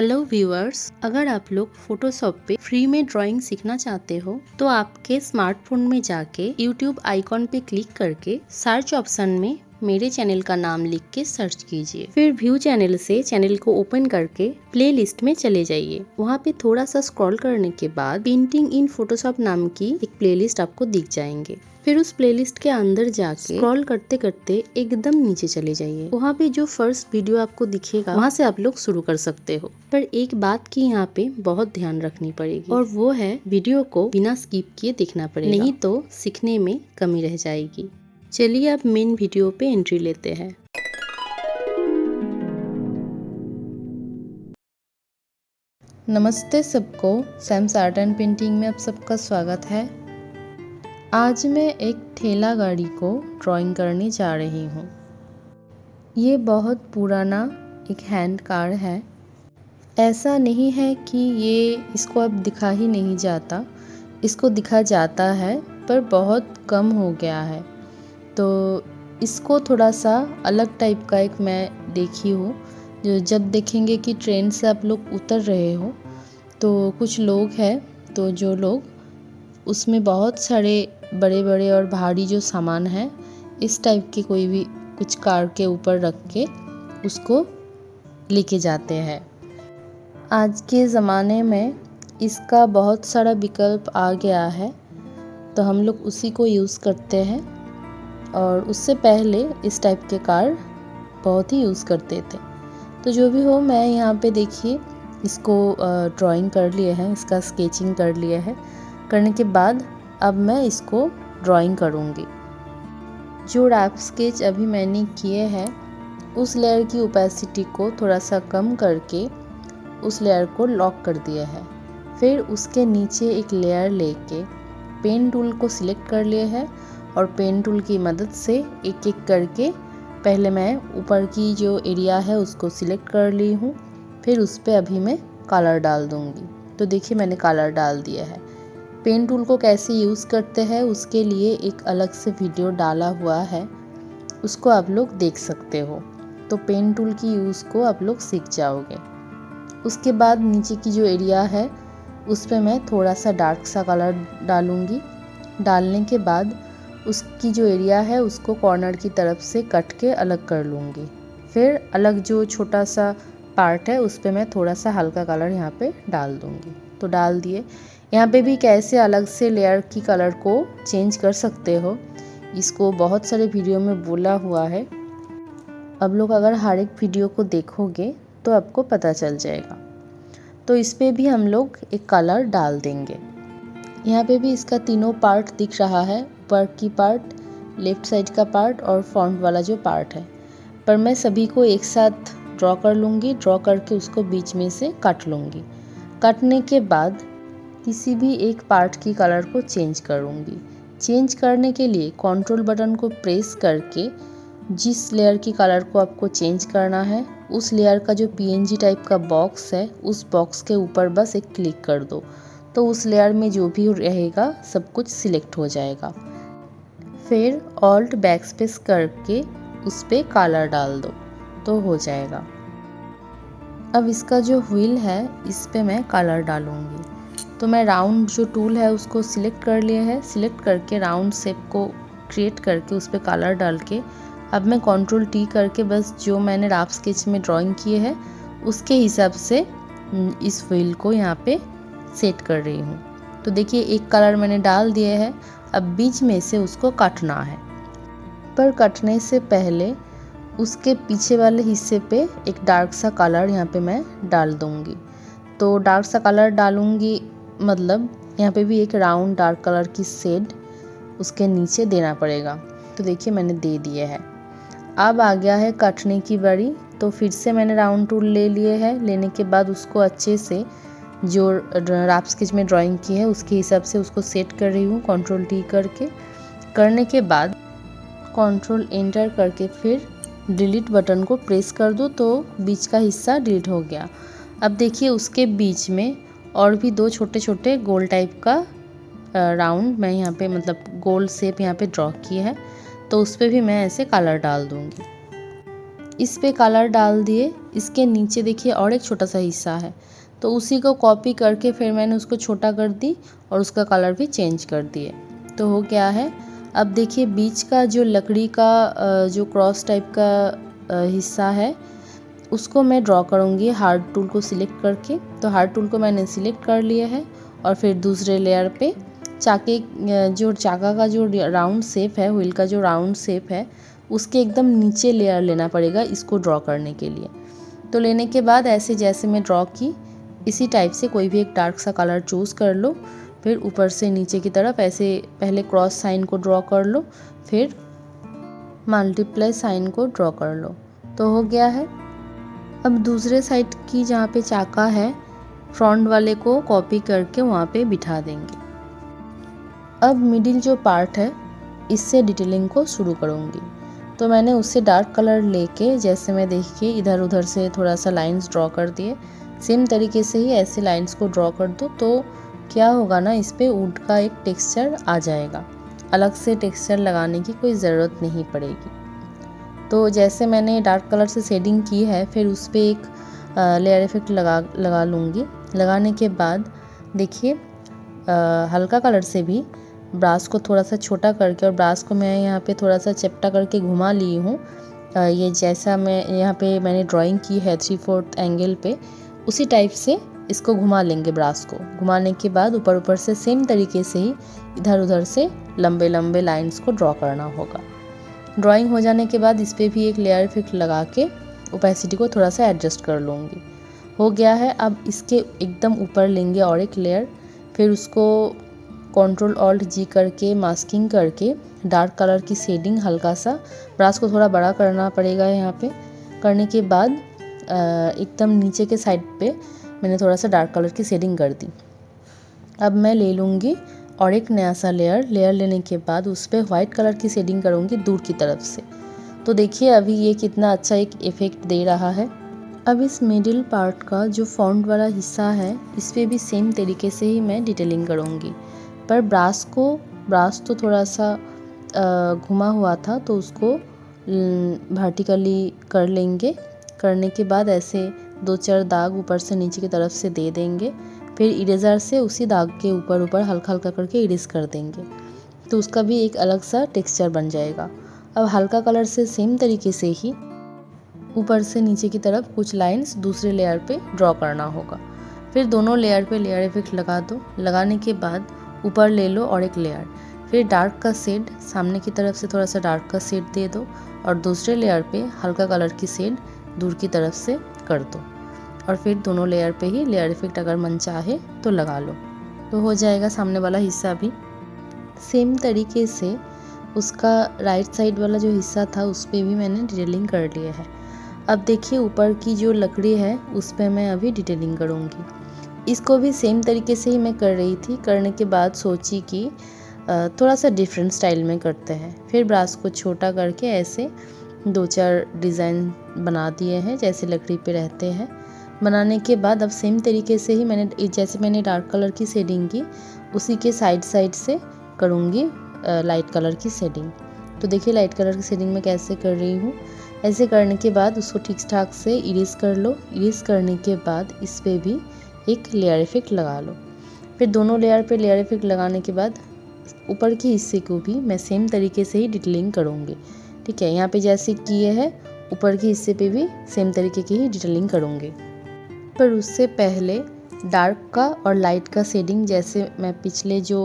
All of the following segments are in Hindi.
हेलो व्यूअर्स, अगर आप लोग फोटोशॉप पे फ्री में ड्राइंग सीखना चाहते हो तो आपके स्मार्टफोन में जाके यूट्यूब आइकॉन पे क्लिक करके सर्च ऑप्शन में मेरे चैनल का नाम लिख के सर्च कीजिए। फिर व्यू चैनल से चैनल को ओपन करके प्ले लिस्ट में चले जाइए। वहाँ पे थोड़ा सा स्क्रॉल करने के बाद पेंटिंग इन फोटोशॉप नाम की एक प्लेलिस्ट आपको दिख जाएंगे। फिर उस प्लेलिस्ट के अंदर जाके स्क्रॉल करते करते एकदम नीचे चले जाइए। वहाँ पे जो फर्स्ट वीडियो आपको दिखेगा वहाँ से आप लोग शुरू कर सकते हो। पर एक बात की यहाँ पे बहुत ध्यान रखनी पड़ेगी और वो है वीडियो को बिना स्किप किए देखना पड़ेगा, नहीं तो सीखने में कमी रह जाएगी। चलिए अब मेन वीडियो पे एंट्री लेते हैं। नमस्ते सबको, सैम्स आर्ट एंड पेंटिंग में आप सबका स्वागत है। आज मैं एक ठेला गाड़ी को ड्राइंग करने जा रही हूँ। ये बहुत पुराना एक हैंड कार है। ऐसा नहीं है कि इसको अब दिखा ही नहीं जाता, इसको दिखा जाता है पर बहुत कम हो गया है। तो इसको थोड़ा सा अलग टाइप का एक मैं देखी हूँ, जो जब देखेंगे कि ट्रेन से आप लोग उतर रहे हो तो कुछ लोग हैं तो जो लोग उसमें बहुत सारे बड़े बड़े और भारी जो सामान है इस टाइप के कोई भी कुछ कार के ऊपर रख के उसको लेके जाते हैं। आज के ज़माने में इसका बहुत सारा विकल्प आ गया है तो हम लोग उसी को यूज़ करते हैं। और उससे पहले इस टाइप के कार बहुत ही यूज़ करते थे। तो जो भी हो, मैं यहाँ पे देखिए इसको ड्राइंग कर लिए हैं, इसका स्केचिंग कर लिया है। करने के बाद अब मैं इसको ड्राइंग करूँगी। जो रैप स्केच अभी मैंने किए हैं उस लेयर की ओपेसिटी को थोड़ा सा कम करके उस लेयर को लॉक कर दिया है। फिर उसके नीचे एक लेयर लेके पेन टूल को सिलेक्ट कर लिया है और पेन टूल की मदद से एक एक करके पहले मैं ऊपर की जो एरिया है उसको सिलेक्ट कर ली हूँ। फिर उस पर अभी मैं कलर डाल दूँगी। तो देखिए मैंने कलर डाल दिया है। पेन टूल को कैसे यूज़ करते हैं उसके लिए एक अलग से वीडियो डाला हुआ है, उसको आप लोग देख सकते हो। तो पेन टूल की यूज़ को आप लोग सीख जाओगे। उसके बाद नीचे की जो एरिया है उस पर मैं थोड़ा सा डार्क सा कलर डालूँगी। डालने के बाद उसकी जो एरिया है उसको कॉर्नर की तरफ से कट के अलग कर लूँगी। फिर अलग जो छोटा सा पार्ट है उस पर मैं थोड़ा सा हल्का कलर यहाँ पे डाल दूँगी। तो डाल दिए। यहाँ पे भी कैसे अलग से लेयर की कलर को चेंज कर सकते हो, इसको बहुत सारे वीडियो में बोला हुआ है। अब लोग अगर हर एक वीडियो को देखोगे तो आपको पता चल जाएगा। तो इस पर भी हम लोग एक कलर डाल देंगे। यहाँ पे भी इसका तीनों पार्ट दिख रहा है, ऊपर की पार्ट, लेफ्ट साइड का पार्ट और फ्रंट वाला जो पार्ट है। पर मैं सभी को एक साथ ड्रॉ कर लूँगी। ड्रॉ करके उसको बीच में से काट लूँगी। काटने के बाद किसी भी एक पार्ट की कलर को चेंज करूँगी। चेंज करने के लिए कंट्रोल बटन को प्रेस करके जिस लेयर की कलर को आपको चेंज करना है उस लेयर का जो पीएनजी टाइप का बॉक्स है उस बॉक्स के ऊपर बस एक क्लिक कर दो, तो उस लेयर में जो भी रहेगा सब कुछ सिलेक्ट हो जाएगा। फिर ऑल्ट बैक स्पेस करके उस पर कलर डाल दो तो हो जाएगा। अब इसका जो व्हील है इस पे मैं कलर डालूँगी। तो मैं राउंड जो टूल है उसको सिलेक्ट कर लिया है। सिलेक्ट करके राउंड शेप को क्रिएट करके उस पर कलर डाल के अब मैं कंट्रोल टी करके बस जो मैंने रफ स्केच में ड्राइंग किए है उसके हिसाब से इस व्हील को यहाँ पे सेट कर रही हूँ। तो देखिए एक कलर मैंने डाल दिया है। अब बीच में से उसको काटना है, पर कटने से पहले उसके पीछे वाले हिस्से पे एक डार्क सा कलर यहाँ पे मैं डाल दूँगी। तो डार्क सा कलर डालूँगी मतलब यहाँ पे भी एक राउंड डार्क कलर की शेड उसके नीचे देना पड़ेगा। तो देखिए मैंने दे दिया है। अब आ गया है काटने की बारी। तो फिर से मैंने राउंड टूल ले लिए है। लेने के बाद उसको अच्छे से जो रफ स्केच में ड्राइंग की है उसके हिसाब से उसको सेट कर रही हूँ कंट्रोल टी करके। करने के बाद कंट्रोल एंटर करके फिर डिलीट बटन को प्रेस कर दो तो बीच का हिस्सा डिलीट हो गया। अब देखिए उसके बीच में और भी दो छोटे छोटे गोल टाइप का राउंड मैं यहाँ पे मतलब गोल शेप यहाँ पे ड्रॉ किया है। तो उस पर भी मैं ऐसे कलर डाल दूँगी। इस पे कलर डाल दिए। इसके नीचे देखिए और एक छोटा सा हिस्सा है, तो उसी को कॉपी करके फिर मैंने उसको छोटा कर दी और उसका कलर भी चेंज कर दिए। तो हो गया है। अब देखिए बीच का जो लकड़ी का जो क्रॉस टाइप का हिस्सा है उसको मैं ड्रॉ करूँगी हार्ड टूल को सिलेक्ट करके। तो हार्ड टूल को मैंने सिलेक्ट कर लिया है और फिर दूसरे लेयर पे जो चाका का जो राउंड शेप है, व्हील का जो राउंड शेप है, उसके एकदम नीचे लेयर लेना पड़ेगा इसको ड्रॉ करने के लिए। तो लेने के बाद ऐसे जैसे मैं ड्रॉ की इसी टाइप से कोई भी एक डार्क सा कलर चूज़ कर लो। फिर ऊपर से नीचे की तरफ ऐसे पहले क्रॉस साइन को ड्रॉ कर लो, फिर मल्टीप्लाई साइन को ड्रॉ कर लो। तो हो गया है। अब दूसरे साइड की जहाँ पे चाका है फ्रंट वाले को कॉपी करके वहाँ पे बिठा देंगे। अब मिडिल जो पार्ट है इससे डिटेलिंग को शुरू करूँगी। तो मैंने उससे डार्क कलर लेके जैसे मैं देखिए इधर उधर से थोड़ा सा लाइंस ड्रॉ कर दिए। सेम तरीके से ही ऐसे लाइंस को ड्रॉ कर दो तो क्या होगा ना, इस पे वुड का एक टेक्सचर आ जाएगा। अलग से टेक्सचर लगाने की कोई ज़रूरत नहीं पड़ेगी। तो जैसे मैंने डार्क कलर से शेडिंग की है फिर उस पर एक लेयर इफेक्ट लगा लूँगी। लगाने के बाद देखिए हल्का कलर से भी ब्रश को थोड़ा सा छोटा करके और ब्रश को मैं यहाँ पे थोड़ा सा चपटा करके घुमा ली हूँ। ये जैसा मैं यहाँ पे मैंने ड्राइंग की है 3/4 एंगल पे, उसी टाइप से इसको घुमा लेंगे। ब्रश को घुमाने के बाद ऊपर ऊपर से सेम तरीके से ही इधर उधर से लंबे लंबे लाइंस को ड्रॉ करना होगा। ड्राइंग हो जाने के बाद इस पर भी एक लेयर इफेक्ट लगा के ओपेसिटी को थोड़ा सा एडजस्ट कर लूँगी। हो गया है। अब इसके एकदम ऊपर लेंगे और एक लेयर, फिर उसको Ctrl+Alt+G करके मास्किंग करके डार्क कलर की शेडिंग हल्का सा, ब्रश को थोड़ा बड़ा करना पड़ेगा यहाँ पे। करने के बाद एकदम नीचे के साइड पे मैंने थोड़ा सा डार्क कलर की शेडिंग कर दी। अब मैं ले लूँगी और एक नया सा लेयर लेने के बाद उस पर वाइट कलर की शेडिंग करूँगी दूर की तरफ से। तो देखिए अभी ये कितना अच्छा एक इफ़ेक्ट दे रहा है। अब इस मिडिल पार्ट का जो फ्रंट वाला हिस्सा है इस पर भी सेम तरीके से ही मैं डिटेलिंग करूँगी, पर ब्रश तो थोड़ा सा घुमा हुआ था तो उसको वर्टिकली कर लेंगे। करने के बाद ऐसे 2-4 दाग ऊपर से नीचे की तरफ से दे देंगे। फिर इरेज़र से उसी दाग के ऊपर हल्का हल्का करके इरेज कर देंगे, तो उसका भी एक अलग सा टेक्सचर बन जाएगा। अब हल्का कलर से सेम तरीके से ही ऊपर से नीचे की तरफ कुछ लाइंस दूसरे लेयर पे ड्रॉ करना होगा। फिर दोनों लेयर पे लेयर इफेक्ट लगा दो। लगाने के बाद ऊपर ले लो और एक लेयर, फिर डार्क का शेड सामने की तरफ से थोड़ा सा डार्क का शेड दे दो और दूसरे लेयर पे हल्का कलर की शेड दूर की तरफ से कर दो और फिर दोनों लेयर पे ही लेयर इफेक्ट अगर मन चाहे तो लगा लो। तो हो जाएगा सामने वाला हिस्सा भी। सेम तरीके से उसका राइट साइड वाला जो हिस्सा था उस पर भी मैंने डिटेलिंग कर लिया है। अब देखिए ऊपर की जो लकड़ी है उस पर मैं अभी डिटेलिंग करूँगी। इसको भी सेम तरीके से ही मैं कर रही थी। करने के बाद सोची कि थोड़ा सा डिफरेंट स्टाइल में करते हैं। फिर ब्रश को छोटा करके ऐसे 2-4 डिज़ाइन बना दिए हैं जैसे लकड़ी पे रहते हैं। बनाने के बाद अब सेम तरीके से ही मैंने डार्क कलर की शेडिंग की उसी के साइड से करूँगी लाइट कलर की शेडिंग। तो देखिए लाइट कलर की शेडिंग मैं कैसे कर रही हूँ। ऐसे करने के बाद उसको ठीक ठाक से इरेज कर लो। इरेज करने के बाद इस पर भी एक लेयर इफेक्ट लगा लो। फिर दोनों लेयर पे लेयर इफेक्ट लगाने के बाद ऊपर के हिस्से को भी मैं सेम तरीके से ही डिटेलिंग करूँगी। ठीक है, यहाँ पे जैसे किए हैं ऊपर के हिस्से पे भी सेम तरीके की ही डिटेलिंग करूँगी। पर उससे पहले डार्क का और लाइट का शेडिंग जैसे मैं पिछले जो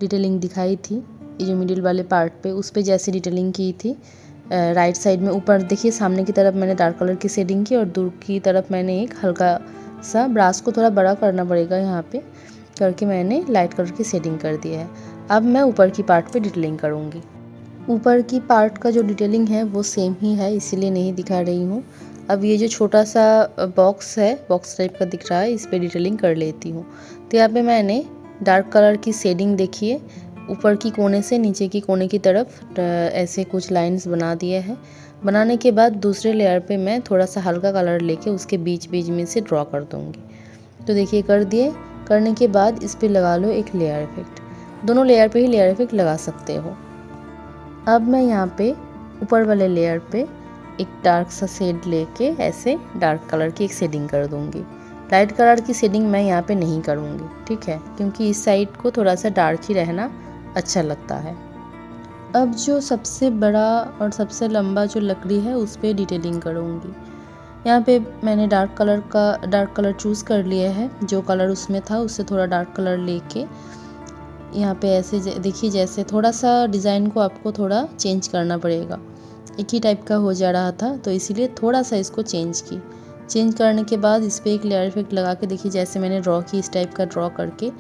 डिटेलिंग दिखाई थी ये जो मिडिल वाले पार्ट पे उस पे जैसे डिटेलिंग की थी राइट साइड में ऊपर देखिए सामने की तरफ मैंने डार्क कलर की शेडिंग की और दूर की तरफ मैंने एक हल्का सा ब्रश को थोड़ा बड़ा करना पड़ेगा यहाँ पे करके मैंने लाइट कलर की शेडिंग कर दिया है। अब मैं ऊपर की पार्ट पे डिटेलिंग करूँगी। ऊपर की पार्ट का जो डिटेलिंग है वो सेम ही है इसीलिए नहीं दिखा रही हूँ। अब ये जो छोटा सा बॉक्स है, बॉक्स टाइप का दिख रहा है, इस पे डिटेलिंग कर लेती हूँ। तो यहाँ पे मैंने डार्क कलर की शेडिंग देखिए ऊपर की कोने से नीचे की कोने की तरफ ऐसे कुछ लाइंस बना दिए हैं। बनाने के बाद दूसरे लेयर पे मैं थोड़ा सा हल्का कलर लेके उसके बीच बीच में से ड्रॉ कर दूँगी। तो देखिए कर दिए। करने के बाद इस पर लगा लो एक लेयर इफेक्ट। दोनों लेयर पे ही लेयर इफेक्ट लगा सकते हो। अब मैं यहाँ पे ऊपर वाले लेयर पे एक डार्क सा शेड लेके ऐसे डार्क कलर की एक शेडिंग कर दूँगी। लाइट कलर की शेडिंग मैं यहाँ पे नहीं करूँगी, ठीक है, क्योंकि इस साइड को थोड़ा सा डार्क ही रहना अच्छा लगता है। अब जो सबसे बड़ा और सबसे लंबा जो लकड़ी है उस पर डिटेलिंग करूँगी। यहाँ पे मैंने डार्क कलर चूज़ कर लिया है। जो कलर उसमें था उससे थोड़ा डार्क कलर लेके यहाँ पे ऐसे देखिए, जैसे थोड़ा सा डिज़ाइन को आपको थोड़ा चेंज करना पड़ेगा। एक ही टाइप का हो जा रहा था तो इसीलिए थोड़ा सा इसको चेंज करने के बाद इस पर एक लेयर इफेक्ट लगा के देखिए, जैसे मैंने ड्रॉ की इस टाइप का ड्रॉ करके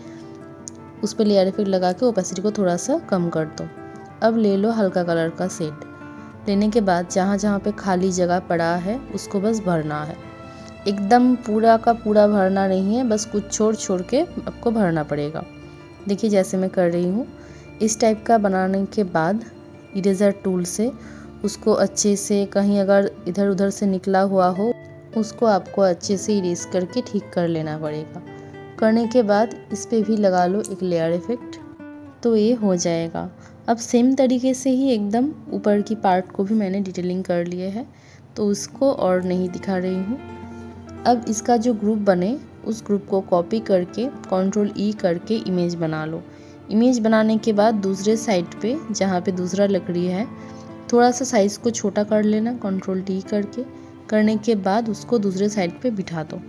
उस पर लेयर इफेक्ट लगा के ओपेसिटी को थोड़ा सा कम कर दो। अब ले लो हल्का कलर का शेड। लेने के बाद जहाँ जहाँ पे खाली जगह पड़ा है उसको बस भरना है। एकदम पूरा का पूरा भरना नहीं है, बस कुछ छोड़ छोड़ के आपको भरना पड़ेगा। देखिए जैसे मैं कर रही हूँ। इस टाइप का बनाने के बाद इरेज़र टूल से उसको अच्छे से, कहीं अगर इधर उधर से निकला हुआ हो उसको आपको अच्छे से इरेज करके ठीक कर लेना पड़ेगा। करने के बाद इस पे भी लगा लो एक लेयर इफेक्ट, तो ये हो जाएगा। अब सेम तरीके से ही एकदम ऊपर की पार्ट को भी मैंने डिटेलिंग कर लिए है, तो उसको और नहीं दिखा रही हूँ। अब इसका जो ग्रुप बने उस ग्रुप को कॉपी करके Ctrl E करके इमेज बना लो। इमेज बनाने के बाद दूसरे साइड पे जहाँ पे दूसरा लकड़ी है थोड़ा सा साइज़ को छोटा कर लेना Ctrl D करके। करने के बाद उसको दूसरे साइड पे बिठा दो।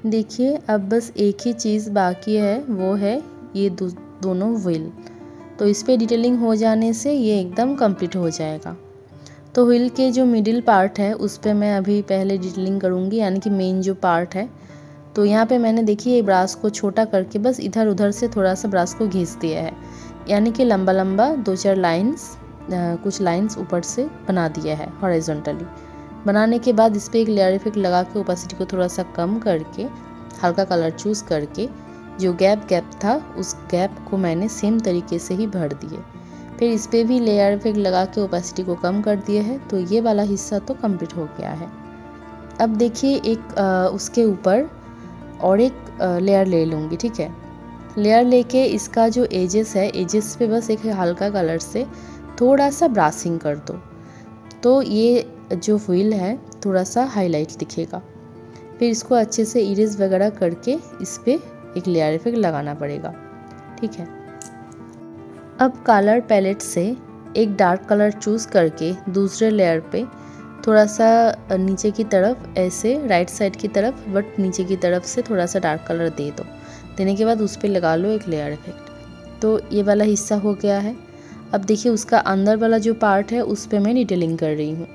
देखिए अब बस एक ही चीज़ बाकी है, वो है ये दोनों व्हील। तो इस पे डिटेलिंग हो जाने से ये एकदम कंप्लीट हो जाएगा। तो व्हील के जो मिडिल पार्ट है उस पे मैं अभी पहले डिटेलिंग करूँगी, यानी कि मेन जो पार्ट है। तो यहाँ पे मैंने देखिए ब्रास को छोटा करके बस इधर उधर से थोड़ा सा ब्रास को घिस दिया है, यानी कि लंबा लंबा 2-4 लाइंस, कुछ लाइंस ऊपर से बना दिया है हॉरिजॉन्टली। बनाने के बाद इस पर एक लेयर इफेक्ट लगा के ओपेसिटी को थोड़ा सा कम करके हल्का कलर चूज़ करके जो गैप था उस गैप को मैंने सेम तरीके से ही भर दिए। फिर इस पर भी लेयर इफेक्ट लगा के ओपेसिटी को कम कर दिया है। तो ये वाला हिस्सा तो कंप्लीट हो गया है। अब देखिए एक उसके ऊपर और एक लेयर ले लूँगी, ठीक है। लेयर लेके इसका जो एजेस है, एजेस पे बस एक हल्का कलर से थोड़ा सा ब्रासिंग कर दो, तो ये जो व्हील है थोड़ा सा हाईलाइट दिखेगा। फिर इसको अच्छे से इरेज वगैरह करके इस पर एक लेयर इफेक्ट लगाना पड़ेगा, ठीक है। अब कलर पैलेट से एक डार्क कलर चूज़ करके दूसरे लेयर पे थोड़ा सा नीचे की तरफ, ऐसे राइट साइड की तरफ, बट नीचे की तरफ से थोड़ा सा डार्क कलर दे दो। देने के बाद उस पर लगा लो एक लेयर इफेक्ट। तो ये वाला हिस्सा हो गया है। अब देखिए उसका अंदर वाला जो पार्ट है उस पर मैं डिटेलिंग कर रही हूँ।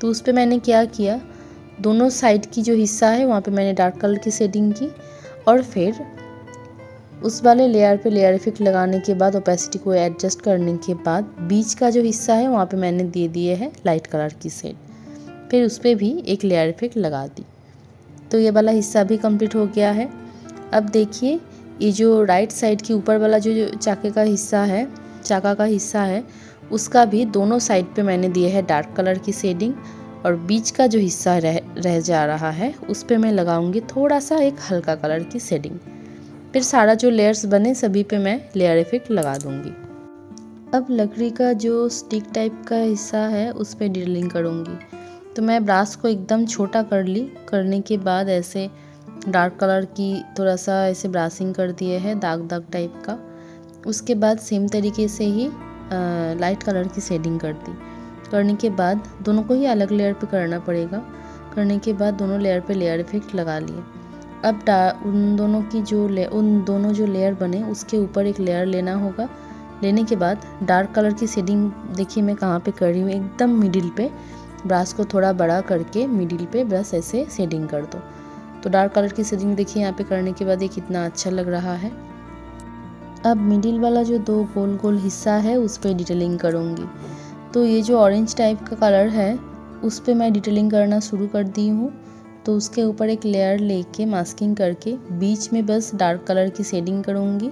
तो उस पर मैंने क्या किया, दोनों साइड की जो हिस्सा है वहाँ पे मैंने डार्क कलर की शेडिंग की, और फिर उस वाले लेयर पे लेयर इफेक्ट लगाने के बाद ओपेसिटी को एडजस्ट करने के बाद बीच का जो हिस्सा है वहाँ पे मैंने दे दिए है लाइट कलर की शेड। फिर उस पर भी एक लेयर इफेक्ट लगा दी। तो ये वाला हिस्सा भी कंप्लीट हो गया है। अब देखिए ये जो राइट साइड की ऊपर वाला जो चाका का हिस्सा है उसका भी दोनों साइड पे मैंने दिए है डार्क कलर की शेडिंग, और बीच का जो हिस्सा रह जा रहा है उस पे मैं लगाऊंगी थोड़ा सा एक हल्का कलर की शेडिंग। फिर सारा जो लेयर्स बने सभी पे मैं लेयर इफेक्ट लगा दूंगी। अब लकड़ी का जो स्टिक टाइप का हिस्सा है उस पे डिटेलिंग करूंगी। तो मैं ब्रास को एकदम छोटा कर ली। करने के बाद ऐसे डार्क कलर की थोड़ा सा ऐसे ब्रासिंग कर दिए है, दाग टाइप का। उसके बाद सेम तरीके से ही लाइट कलर की शेडिंग कर दी। करने के बाद दोनों को ही अलग लेयर पे करना पड़ेगा। करने के बाद दोनों लेयर पे लेयर इफेक्ट लगा लिए। अब उन दोनों जो लेयर बने उसके ऊपर एक लेयर लेना होगा। लेने के बाद डार्क कलर की शेडिंग देखिए मैं कहाँ पे कर रही हूँ, एकदम मिडिल पे ब्रश को थोड़ा बड़ा करके मिडिल पे ब्रश ऐसे शेडिंग कर दो। तो डार्क कलर की शेडिंग देखिए यहाँ पे करने के बाद ये कितना अच्छा लग रहा है। अब मिडिल वाला जो दो गोल गोल हिस्सा है उस पर डिटेलिंग करूँगी। तो ये जो ऑरेंज टाइप का कलर है उस पर मैं डिटेलिंग करना शुरू कर दी हूँ। तो उसके ऊपर एक लेयर लेके मास्किंग करके बीच में बस डार्क कलर की शेडिंग करूँगी,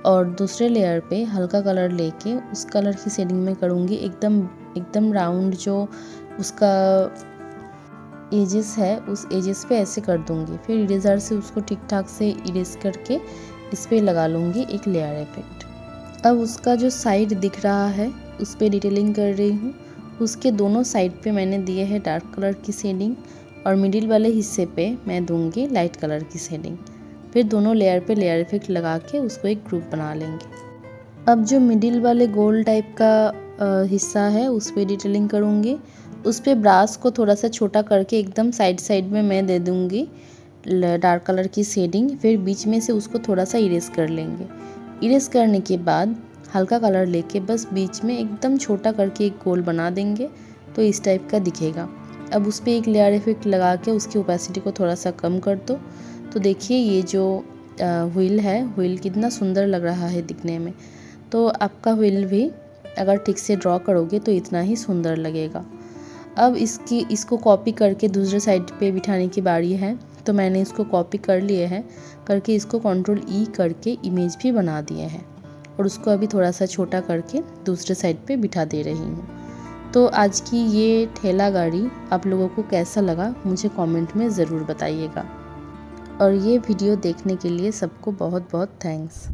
और दूसरे लेयर पे हल्का कलर लेके उस कलर की शेडिंग में करूँगी। एकदम राउंड जो उसका एजेस है उस एजेस पे ऐसे कर दूँगी। फिर इरेजर से उसको ठीक ठाक से इरेज करके इस पर लगा लूँगी एक लेयर इफेक्ट। अब उसका जो साइड दिख रहा है उस पर डिटेलिंग कर रही हूँ। उसके दोनों साइड पे मैंने दिए है डार्क कलर की शेडिंग और मिडिल वाले हिस्से पे मैं दूंगी लाइट कलर की शेडिंग। फिर दोनों लेयर पे लेयर इफेक्ट लगा के उसको एक ग्रुप बना लेंगे। अब जो मिडिल वाले गोल टाइप का हिस्सा है उस पर डिटेलिंग करूँगी। उस पर ब्रास को थोड़ा सा छोटा करके एकदम साइड में मैं दे दूँगी डार्क कलर की शेडिंग। फिर बीच में से उसको थोड़ा सा इरेज कर लेंगे। इरेज करने के बाद हल्का कलर लेके बस बीच में एकदम छोटा करके एक गोल बना देंगे तो इस टाइप का दिखेगा। अब उस पर एक लेयर इफेक्ट लगा के उसकी ओपेसिटी को थोड़ा सा कम कर दो। तो देखिए ये जो व्हील है, व्हील कितना सुंदर लग रहा है दिखने में। तो आपका व्हील भी अगर ठीक से ड्रॉ करोगे तो इतना ही सुंदर लगेगा। अब इसको कॉपी करके दूसरे साइड पे बिठाने की बारी है। तो मैंने इसको कॉपी कर लिए हैं, करके इसको Ctrl E करके इमेज भी बना दिए हैं और उसको अभी थोड़ा सा छोटा करके दूसरे साइड पे बिठा दे रही हूँ। तो आज की ये ठेला गाड़ी आप लोगों को कैसा लगा मुझे कमेंट में ज़रूर बताइएगा। और ये वीडियो देखने के लिए सबको बहुत बहुत थैंक्स।